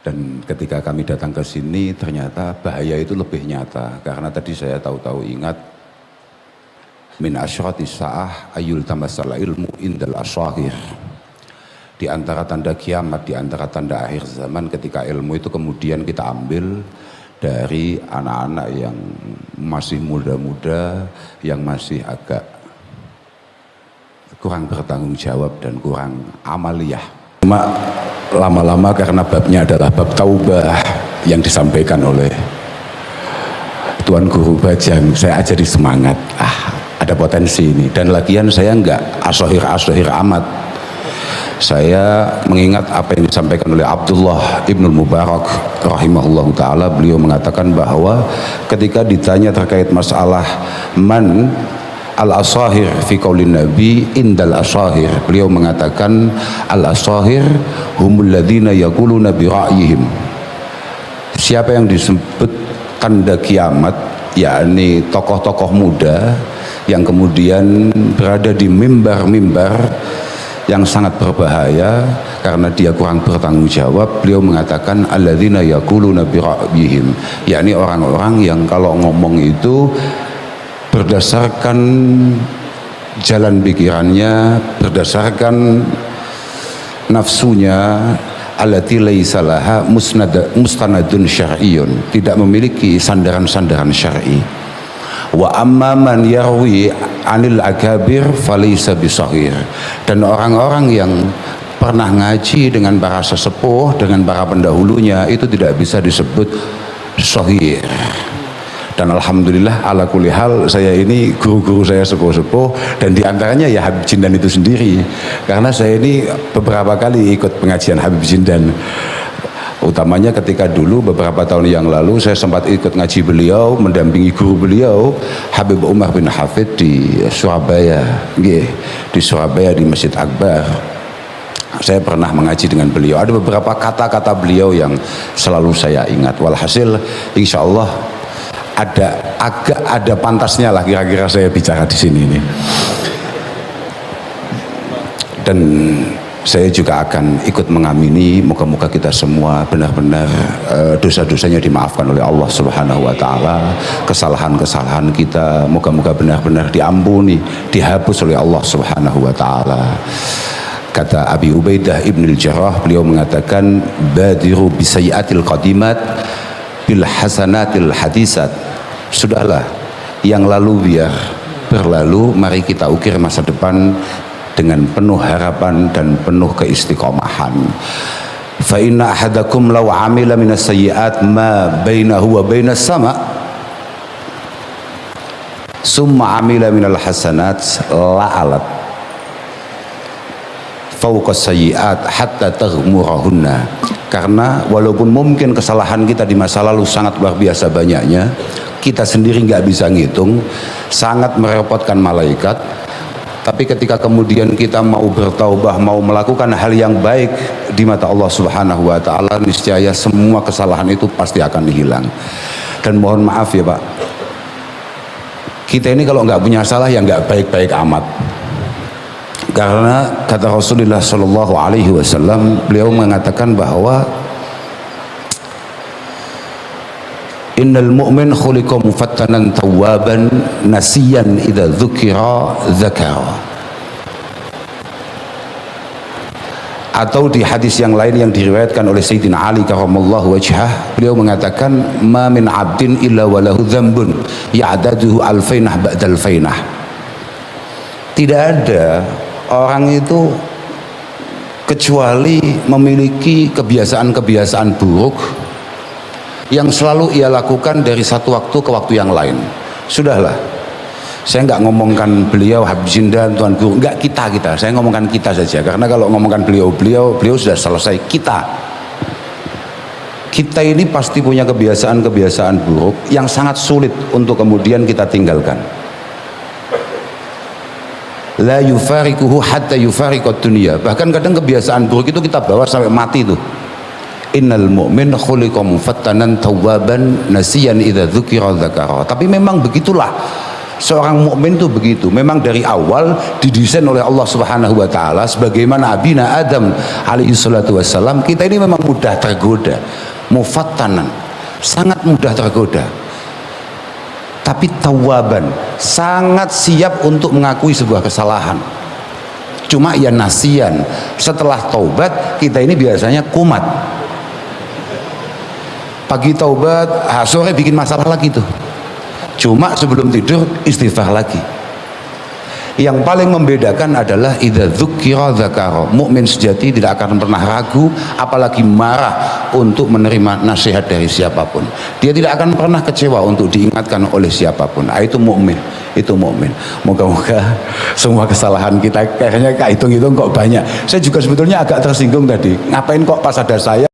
Dan ketika kami datang ke sini ternyata bahaya itu lebih nyata, karena tadi saya tahu-tahu ingat min asyratis sa'ah ayul tamassal ilmu indal asyahir. Di antara tanda kiamat, di antara tanda akhir zaman, ketika ilmu itu kemudian kita ambil dari anak-anak yang masih muda-muda, yang masih agak kurang bertanggung jawab dan kurang amaliyah. Cuma lama-lama karena babnya adalah bab taubah yang disampaikan oleh Tuan Guru Bajang, saya jadi semangat, ada potensi ini. Dan lagian saya enggak asohir amat, saya mengingat apa yang disampaikan oleh Abdullah Ibnul Mubarak rahimahullah ta'ala. Beliau mengatakan bahwa ketika ditanya terkait masalah man al-asahir fi qaulin nabi indal asahir, beliau mengatakan al-asahir humul ladzina yaquluna bi ra'yihim. Siapa yang disebut tanda kiamat, yakni tokoh-tokoh muda yang kemudian berada di mimbar-mimbar yang sangat berbahaya karena dia kurang bertanggung jawab. Beliau mengatakan alladzina yaquluna bi ra'yihim, yakni orang-orang yang kalau ngomong itu berdasarkan jalan pikirannya, berdasarkan nafsunya, allati laisa laha mustanadun syar'iyyun, tidak memiliki sandaran-sandaran syar'i. Wa amma man yarwi anil akabir falaysa bisahir, dan orang-orang yang pernah ngaji dengan para sesepuh, dengan para pendahulunya, itu tidak bisa disebut sahih. Dan alhamdulillah ala kulli hal, saya ini guru-guru saya sepuh-sepuh, dan diantaranya ya Habib Jindan itu sendiri, karena saya ini beberapa kali ikut pengajian Habib Jindan, utamanya ketika dulu beberapa tahun yang lalu saya sempat ikut ngaji beliau, mendampingi guru beliau Habib Umar bin Hafid di Surabaya, di Surabaya di Masjid Akbar. Saya pernah mengaji dengan beliau, ada beberapa kata-kata beliau yang selalu saya ingat. Walhasil insya Allah ada pantasnya lah kira-kira saya bicara di sini ini. Dan saya juga akan ikut mengamini, moga-moga kita semua benar-benar dosa-dosanya dimaafkan oleh Allah Subhanahu wa taala, kesalahan-kesalahan kita moga-moga benar-benar diampuni, dihapus oleh Allah Subhanahu wa taala. Kata Abi Ubaidah Ibnul Jarrah, beliau mengatakan badiru bisayyatil qadimat bil hasanatil hadisat. Sudahlah, yang lalu biar berlalu, mari kita ukir masa depan dengan penuh harapan dan penuh keistiqomahan. Fa inna ahadakum law amila minas sayyi'at ma bainahu wa bainas sama' summa amila minal hasanat la'alat fawqa sayyi'at hatta taghmurahunna. Karena walaupun mungkin kesalahan kita di masa lalu sangat luar biasa banyaknya, kita sendiri nggak bisa ngitung, sangat merepotkan malaikat. Tapi ketika kemudian kita mau bertaubah, mau melakukan hal yang baik di mata Allah Subhanahu wa taala, niscaya semua kesalahan itu pasti akan hilang. Dan mohon maaf ya Pak, kita ini kalau nggak punya salah ya nggak baik-baik amat. Karena kata Rasulullah Shallallahu Alaihi Wasallam, beliau mengatakan bahwa innal mu'min khuliqa mufattanan tawwaban nasiyan idza dzukira dzakara. Atau di hadis yang lain yang diriwayatkan oleh Sayyidina Ali karramallahu wajhah, beliau mengatakan ma min 'abdin illa walahu dzambun ya'daduhu alfainah ba'dal fainah. Tidak ada orang itu kecuali memiliki kebiasaan-kebiasaan buruk yang selalu ia lakukan dari satu waktu ke waktu yang lain. Sudahlah, saya nggak ngomongkan beliau Habib Jindan, Tuan Guru, nggak kita, saya ngomongkan kita saja, karena kalau ngomongkan beliau sudah selesai. Kita ini pasti punya kebiasaan-kebiasaan buruk yang sangat sulit untuk kemudian kita tinggalkan. La yufarikuhu hatta yufariqad dunya. Bahkan kadang kebiasaan buruk itu kita bawa sampai mati tuh. Innal mu'min khuliqa mufattanan tawwaban nasiyan idza dzukira dzakara. Tapi memang begitulah Seorang mukmin itu begitu, memang dari awal didesain oleh Allah Subhanahu wa taala sebagaimana Abina Adam alaihi salatu wassalam. Kita ini memang mudah tergoda, mufattanan, sangat mudah tergoda. Tapi tawaban, sangat siap untuk mengakui sebuah kesalahan. Cuma ya nasian, setelah taubat kita ini biasanya kumat. Pagi taubat, sore bikin masalah lagi tuh. Cuma sebelum tidur istighfar lagi. Yang paling membedakan adalah idza dzukira dzakara. Mukmin sejati tidak akan pernah ragu, apalagi marah untuk menerima nasihat dari siapapun. Dia tidak akan pernah kecewa untuk diingatkan oleh siapapun. Itu mukmin, itu mukmin. Moga-moga semua kesalahan kita kayaknya hitung-hitung kok banyak. Saya juga sebetulnya agak tersinggung tadi. Ngapain kok pas ada saya